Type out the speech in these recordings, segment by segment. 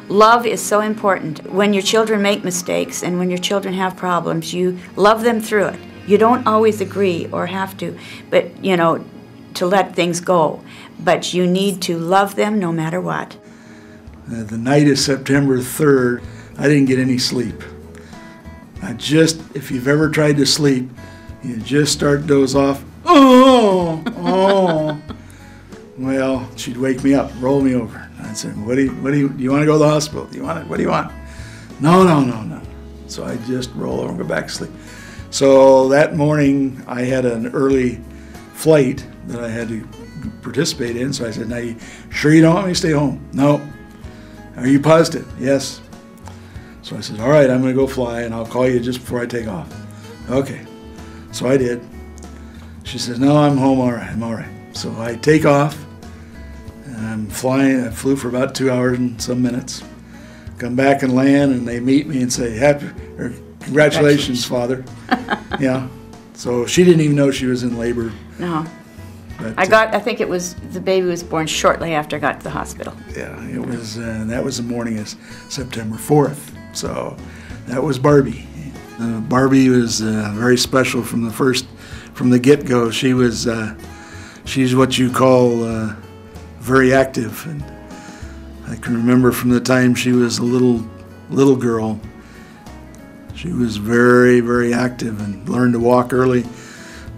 Love is so important. When your children make mistakes and when your children have problems, you love them through it. You don't always agree or have to, but you know, to let things go. But you need to love them no matter what. The night of September 3rd, I didn't get any sleep. If you've ever tried to sleep, you just start to doze off. Oh. Well, she'd wake me up, roll me over. I'd say, do you want to go to the hospital? What do you want? No. So I'd just roll over and go back to sleep. So that morning, I had an early flight that I had to participate in. So I said, now, you sure you don't want me to stay home? No. Are you positive? Yes. So I said, all right, I'm going to go fly, and I'll call you just before I take off. Okay. So I did. She says, no, I'm home, all right, I'm all right. So I take off, and I'm flying. I flew for about 2 hours and some minutes. Come back and land, and they meet me and say, congratulations, Father. Yeah. So she didn't even know she was in labor. No. But, I think it was, the baby was born shortly after I got to the hospital. Yeah, it was, that was the morning of September 4th. So that was Barbie. Barbie was very special from the get-go. She's what you call very active. And I can remember from the time she was a little girl, she was very, very active and learned to walk early.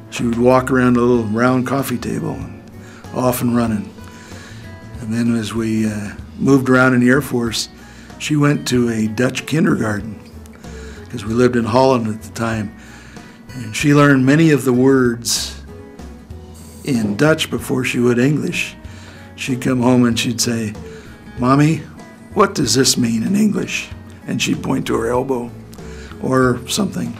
She would walk around a little round coffee table, and off and running. And then as we moved around in the Air Force, she went to a Dutch kindergarten, because we lived in Holland at the time. And she learned many of the words in Dutch before she would English. She'd come home and she'd say, Mommy, what does this mean in English? And she'd point to her elbow or something.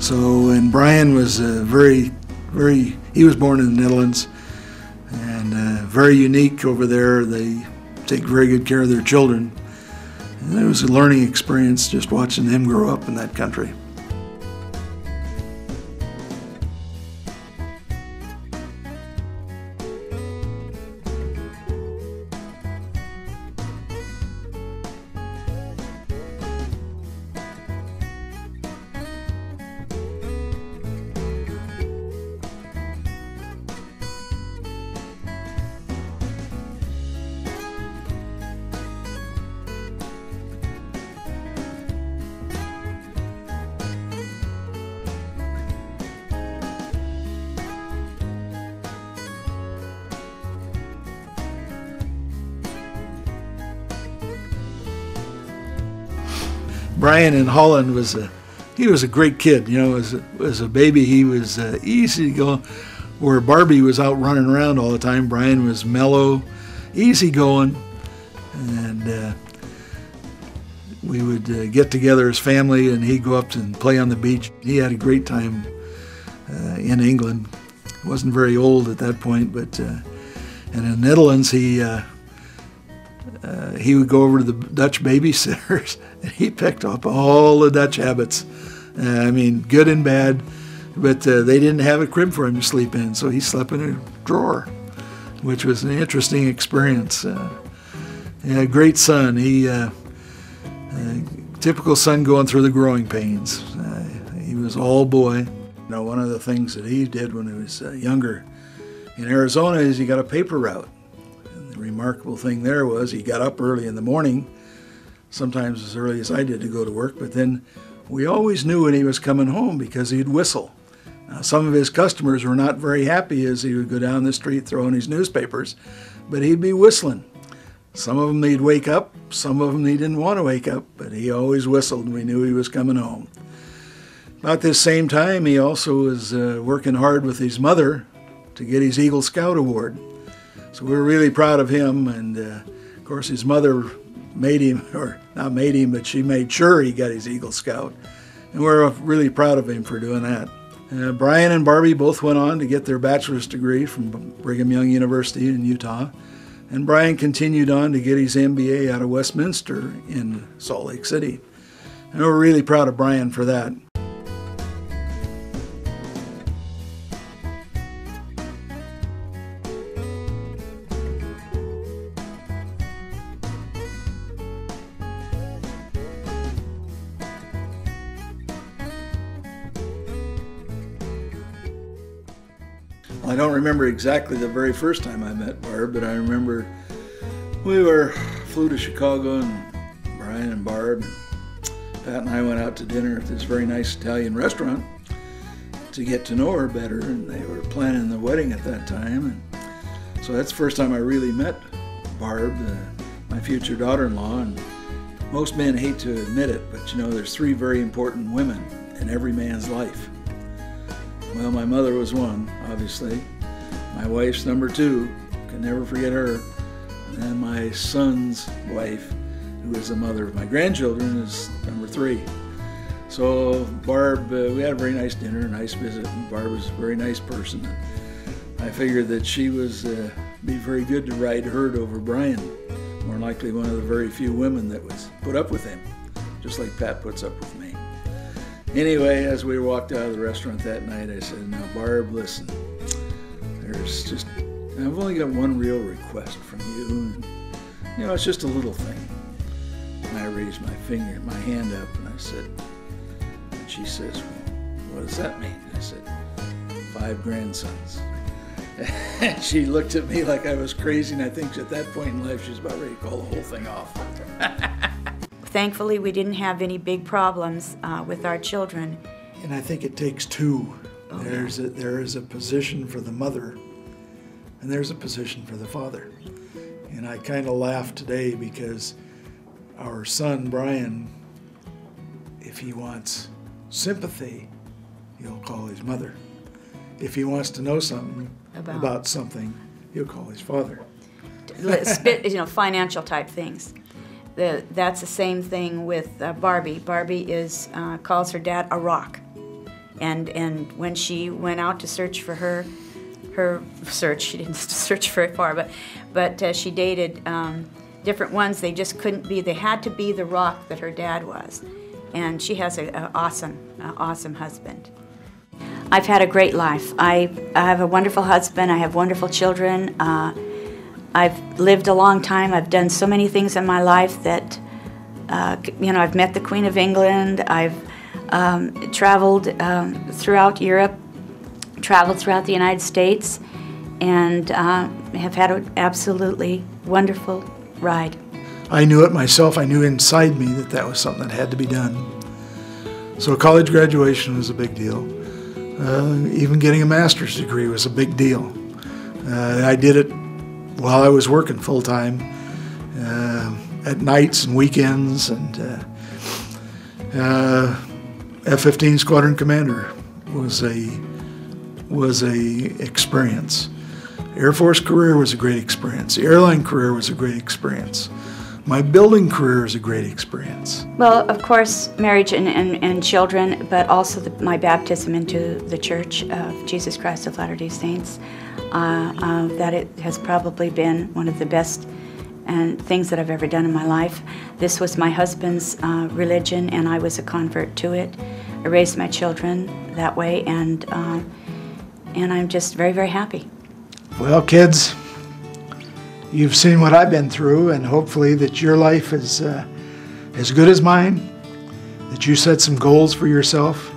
So, and Brian was he was born in the Netherlands, and very unique over there. They take very good care of their children. And it was a learning experience just watching him grow up in that country. Brian in Holland was a great kid. You know, as a baby, he was easy to go. Where Barbie was out running around all the time, Brian was mellow, easy going, and we would get together as family, and he'd go up and play on the beach. He had a great time in England. He wasn't very old at that point, but and in the Netherlands, he would go over to the Dutch babysitters, and he picked up all the Dutch habits. I mean, good and bad, but they didn't have a crib for him to sleep in, so he slept in a drawer, which was an interesting experience. Yeah, great son. Typical son going through the growing pains. He was all boy. One of the things that he did when he was younger in Arizona is he got a paper route. And the remarkable thing there was he got up early in the morning, sometimes as early as I did to go to work, but then we always knew when he was coming home because he'd whistle. Now, some of his customers were not very happy as he would go down the street throwing his newspapers, but he'd be whistling. Some of them he'd wake up, some of them he didn't want to wake up, but he always whistled and we knew he was coming home. About this same time, he also was working hard with his mother to get his Eagle Scout Award. So we were really proud of him, and of course his mother made him, or not made him, but she made sure he got his Eagle Scout. And we're really proud of him for doing that. Brian and Barbie both went on to get their bachelor's degree from Brigham Young University in Utah. And Brian continued on to get his MBA out of Westminster in Salt Lake City. And we're really proud of Brian for that. I don't remember exactly the very first time I met Barb, but I remember we flew to Chicago, and Brian and Barb, and Pat and I went out to dinner at this very nice Italian restaurant to get to know her better, and they were planning the wedding at that time. And so that's the first time I really met Barb, my future daughter-in-law. And most men hate to admit it, but there's three very important women in every man's life. Well, my mother was one, obviously. My wife's number two, can never forget her. And then my son's wife, who is the mother of my grandchildren, is number three. So Barb, we had a very nice dinner, a nice visit, and Barb was a very nice person. I figured that she was be very good to ride herd over Brian. More likely one of the very few women that was put up with him, just like Pat puts up with me. Anyway, as we walked out of the restaurant that night, I said, "Now, Barb, listen, I've only got one real request from you. And, it's just a little thing." And I raised my hand up, and I said, and she says, "Well, what does that mean?" I said, 5 grandsons. And she looked at me like I was crazy, and I think at that point in life, she was about ready to call the whole thing off. Thankfully, we didn't have any big problems with our children. And I think it takes two. Oh, There is a position for the mother, and there's a position for the father. And I kind of laugh today because our son, Brian, if he wants sympathy, he'll call his mother. If he wants to know something about something, he'll call his father. Financial type things. That's the same thing with Barbie. Barbie calls her dad a rock, and when she went out to search for her search, she didn't search very far, but she dated different ones. They just couldn't be. They had to be the rock that her dad was, and she has an awesome husband. I've had a great life. I have a wonderful husband. I have wonderful children. I've lived a long time. I've done so many things in my life that, I've met the Queen of England. I've traveled throughout Europe, traveled throughout the United States, and have had an absolutely wonderful ride. I knew it myself. I knew inside me that was something that had to be done. So college graduation was a big deal. Even getting a master's degree was a big deal. I did it while I was working full-time, at nights and weekends, and F-15 Squadron Commander was a experience. Air Force career was a great experience. The airline career was a great experience. My building career is a great experience. Well, of course, marriage and children, but also my baptism into the Church of Jesus Christ of Latter-day Saints. That it has probably been one of the best things that I've ever done in my life. This was my husband's religion, and I was a convert to it. I raised my children that way, and I'm just very, very happy. Well, kids, you've seen what I've been through, and hopefully that your life is as good as mine, that you set some goals for yourself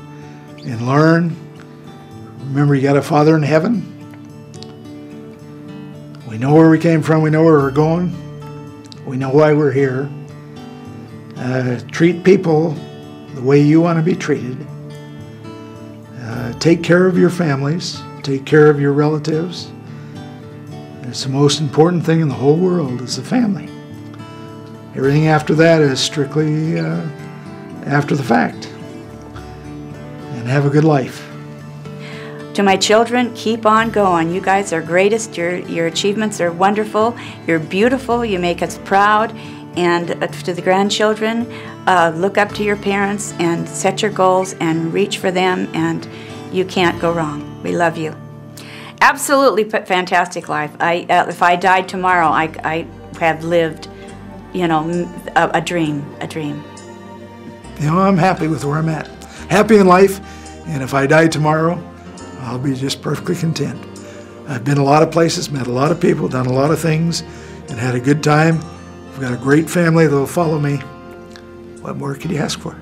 and learn Remember, you got a Father in heaven. We know where we came from. We know where we're going. We know why we're here. Treat people the way you want to be treated. Take care of your families. Take care of your relatives. It's the most important thing in the whole world is the family. Everything after that is strictly after the fact. And have a good life. To my children, keep on going. You guys are greatest. Your achievements are wonderful. You're beautiful. You make us proud. And to the grandchildren, look up to your parents and set your goals and reach for them, and you can't go wrong. We love you. Absolutely fantastic life. If I died tomorrow, I have lived, you know, a dream. You know, I'm happy with where I'm at. Happy in life, and if I die tomorrow, I'll be just perfectly content. I've been a lot of places, met a lot of people, done a lot of things, and had a good time. I've got a great family that will follow me. What more could you ask for?